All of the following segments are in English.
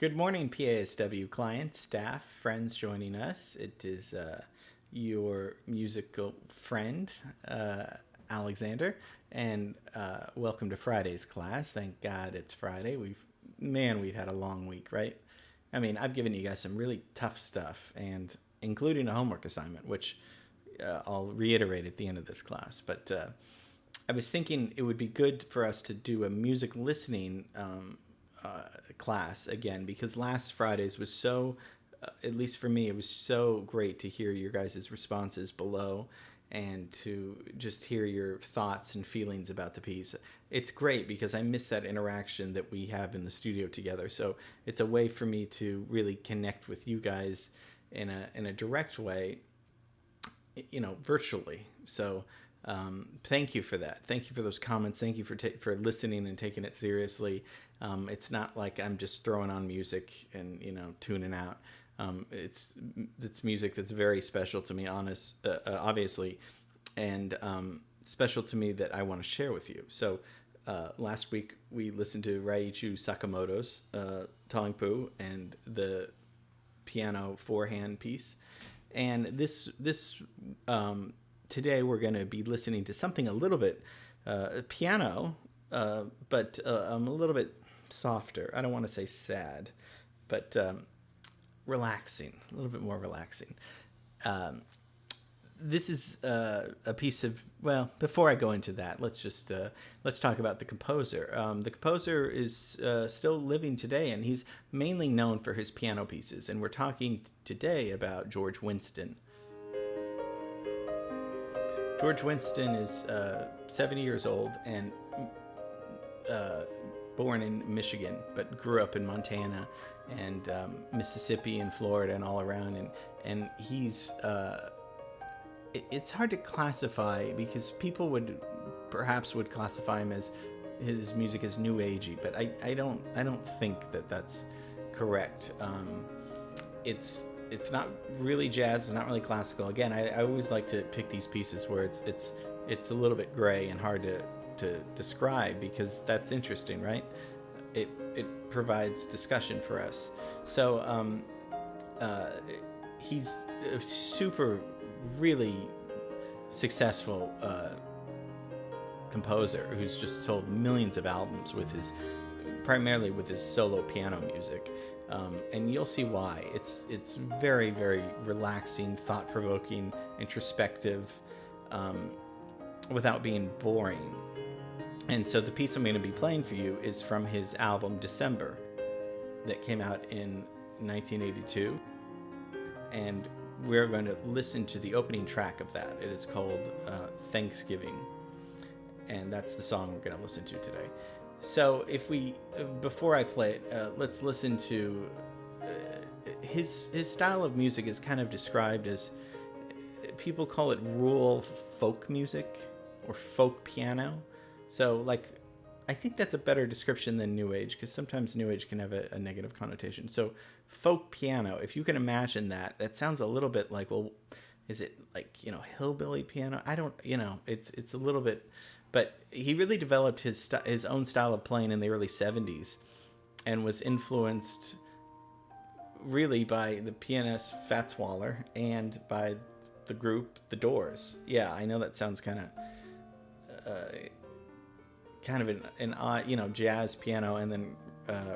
Good morning, PASW clients, staff, friends joining us. It is your musical friend, Alexander, and welcome to Friday's class. Thank God it's Friday. We've had a long week, right? I mean, I've given you guys some really tough stuff, and including a homework assignment, which I'll reiterate at the end of this class. But I was thinking it would be good for us to do a music listening class again, because last Friday's was so, at least for me, it was so great to hear your guys' responses below and to just hear your thoughts and feelings about the piece. It's great because I miss that interaction that we have in the studio together. So it's a way for me to really connect with you guys in a direct way, virtually. So thank you for that. Thank you for those comments. Thank you for listening and taking it seriously. It's not like I'm just throwing on music and tuning out. It's music that's very special to me, obviously, and special to me that I want to share with you. So last week we listened to Raichu Sakamoto's Tongpu and the piano four-hand piece, and this today we're going to be listening to something a little bit piano, but a little bit softer. I don't want to say sad, but relaxing, a little bit more relaxing. This is a piece of, well, before I go into that, let's talk about the composer. The composer is still living today, and he's mainly known for his piano pieces, and we're talking today about George Winston. George Winston is 70 years old and born in Michigan, but grew up in Montana and Mississippi and Florida and all around. And he's it's hard to classify because people would classify him as his music as new agey, but I don't think that that's correct. It's not really jazz. It's not really classical. Again, I always like to pick these pieces where it's a little bit gray and hard to describe, because that's interesting, right? It provides discussion for us. So he's a super, really successful composer who's just sold millions of albums primarily with his solo piano music. And you'll see why. It's very, very relaxing, thought-provoking, introspective, without being boring. And so the piece I'm going to be playing for you is from his album December that came out in 1982. And we're going to listen to the opening track of that. It is called Thanksgiving. And that's the song we're going to listen to today. So before I play it, let's listen to his style of music is kind of described as, people call it rural folk music or folk piano. So I think that's a better description than New Age, because sometimes New Age can have a negative connotation. So folk piano, if you can imagine that sounds a little bit like, well, is it like, hillbilly piano? I don't, it's a little bit. But he really developed his own style of playing in the early 70s and was influenced really by the pianist Fats Waller and by the group The Doors. Yeah, I know that sounds kind of an odd, jazz piano and then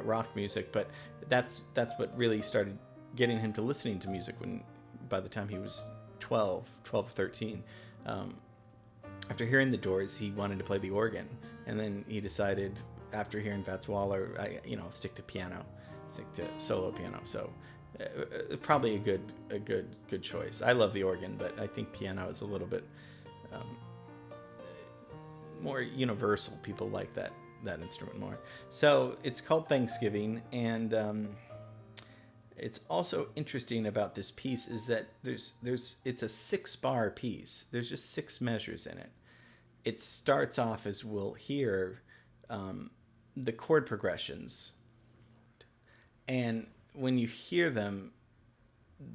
rock music, but that's what really started getting him to listening to music by the time he was 12 or 13. After hearing The Doors, he wanted to play the organ, and then he decided, after hearing Fats Waller, stick to solo piano. So probably a good choice. I love the organ, but I think piano is a little bit more universal. People like that instrument more. So it's called Thanksgiving, and it's also interesting about this piece is that it's a 6-bar piece. There's just 6 measures in it. It starts off, as we'll hear, the chord progressions, and when you hear them,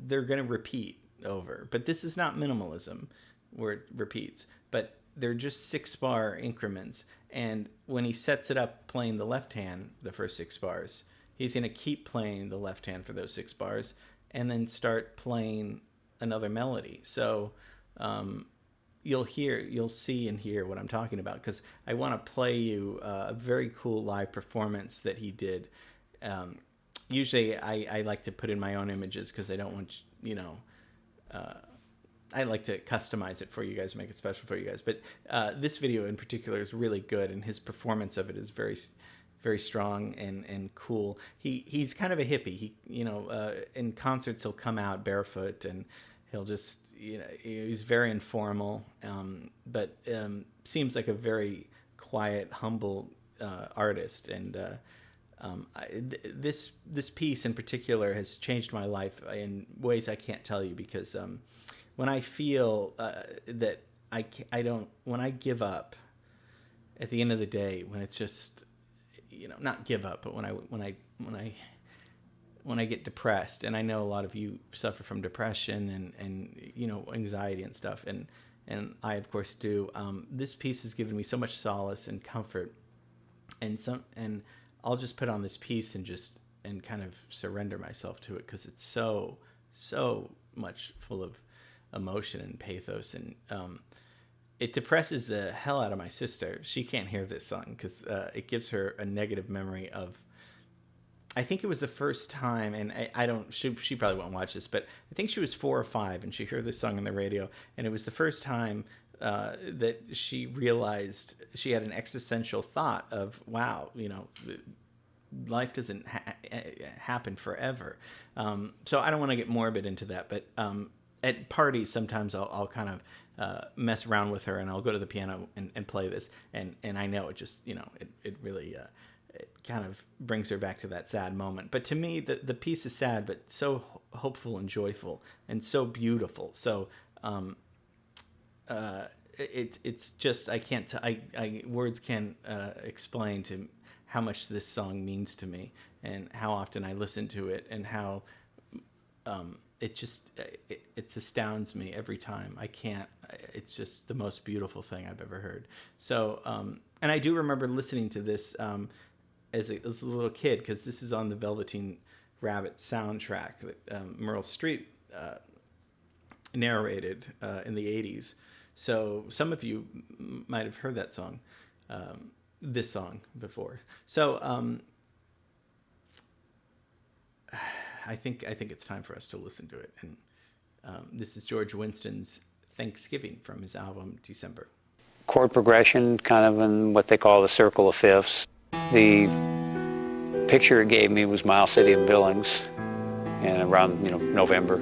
they're going to repeat over. But this is not minimalism where it repeats, but they're just 6-bar increments. And when he sets it up playing the left hand, the first 6 bars, he's going to keep playing the left hand for those 6 bars and then start playing another melody. So you'll see and hear what I'm talking about, because I want to play you a very cool live performance that he did. Usually I like to put in my own images because I don't want, I like to customize it for you guys, make it special for you guys. But this video in particular is really good, and his performance of it is very, very strong and cool. He's kind of a hippie. He, in concerts he'll come out barefoot, and he'll just, he's very informal, but seems like a very quiet, humble artist. And this piece in particular has changed my life in ways I can't tell you, because when I feel that when I give up at the end of the day, when it's just, not give up, but when I get depressed, and I know a lot of you suffer from depression and anxiety and stuff, and I of course do. This piece has given me so much solace and comfort, and I'll just put on this piece and kind of surrender myself to it, because it's so much full of emotion and pathos, and it depresses the hell out of my sister. She can't hear this song because it gives her a negative memory of, I think it was the first time, and I don't, she probably won't watch this, but I think she was 4 or 5 and she heard this song on the radio, and it was the first time that she realized she had an existential thought of, wow, life doesn't happen forever. So I don't want to get morbid into that, but at parties sometimes I'll kind of mess around with her, and I'll go to the piano and play this, and I know it just, it really it kind of brings her back to that sad moment. But to me, the piece is sad, but so hopeful and joyful and so beautiful. So it's just, I can't words can't explain to how much this song means to me, and how often I listen to it, and how it just it astounds me every time. It's just the most beautiful thing I've ever heard. So and I do remember listening to this as a little kid, because this is on the Velveteen Rabbit soundtrack that Meryl Streep narrated in the 80s. So some of you might have heard that song, this song before. So I think it's time for us to listen to it. And this is George Winston's Thanksgiving from his album December. Chord progression, kind of in what they call the circle of fifths. The picture it gave me was Miles City of Billings, and around November.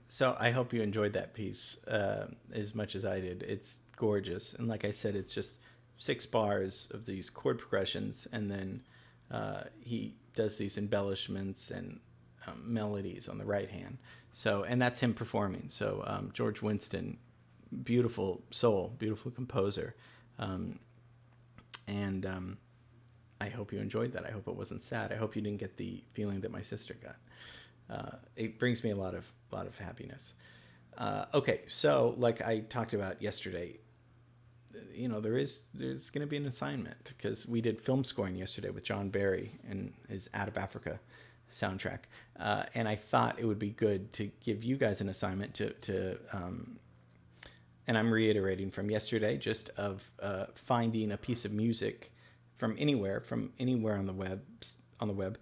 So I hope you enjoyed that piece as much as I did. It's gorgeous, and like I said, it's just 6 bars of these chord progressions, and then he does these embellishments and melodies on the right hand. So, and that's him performing. So George Winston, beautiful soul, beautiful composer, and I hope you enjoyed that. I hope it wasn't sad. I hope you didn't get the feeling that my sister got. It brings me a lot of happiness. Okay, so like I talked about yesterday, there's going to be an assignment because we did film scoring yesterday with John Barry and his Out of Africa soundtrack, and I thought it would be good to give you guys an assignment to and I'm reiterating from yesterday, just of finding a piece of music from anywhere on the web.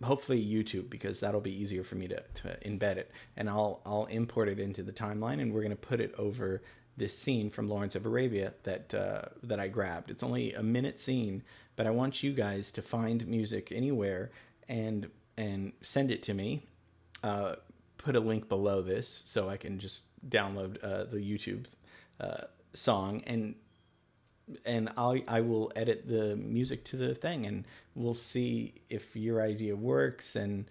Hopefully YouTube, because that'll be easier for me to embed it, and I'll import it into the timeline, and we're going to put it over this scene from Lawrence of Arabia that I grabbed. It's only a minute scene, but I want you guys to find music anywhere and send it to me. Put a link below this so I can just download the YouTube song, and I will edit the music to the thing, and we'll see if your idea works, and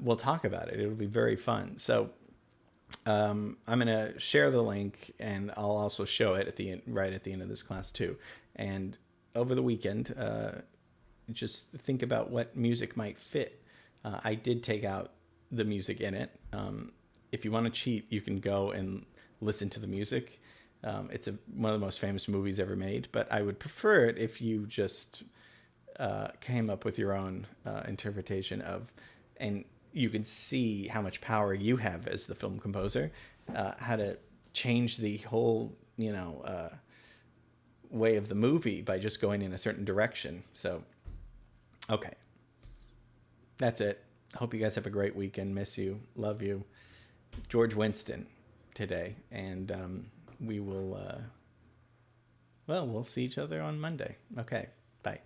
we'll talk about it. It'll be very fun. So I'm going to share the link, and I'll also show it right at the end of this class too. And over the weekend, just think about what music might fit. I did take out the music in it. If you want to cheat, you can go and listen to the music. It's one of the most famous movies ever made, but I would prefer it if you just came up with your own interpretation of, and you can see how much power you have as the film composer, how to change the whole, way of the movie by just going in a certain direction. So, okay. That's it. Hope you guys have a great weekend. Miss you. Love you. George Winston today. And we will, we'll see each other on Monday. Okay. Bye.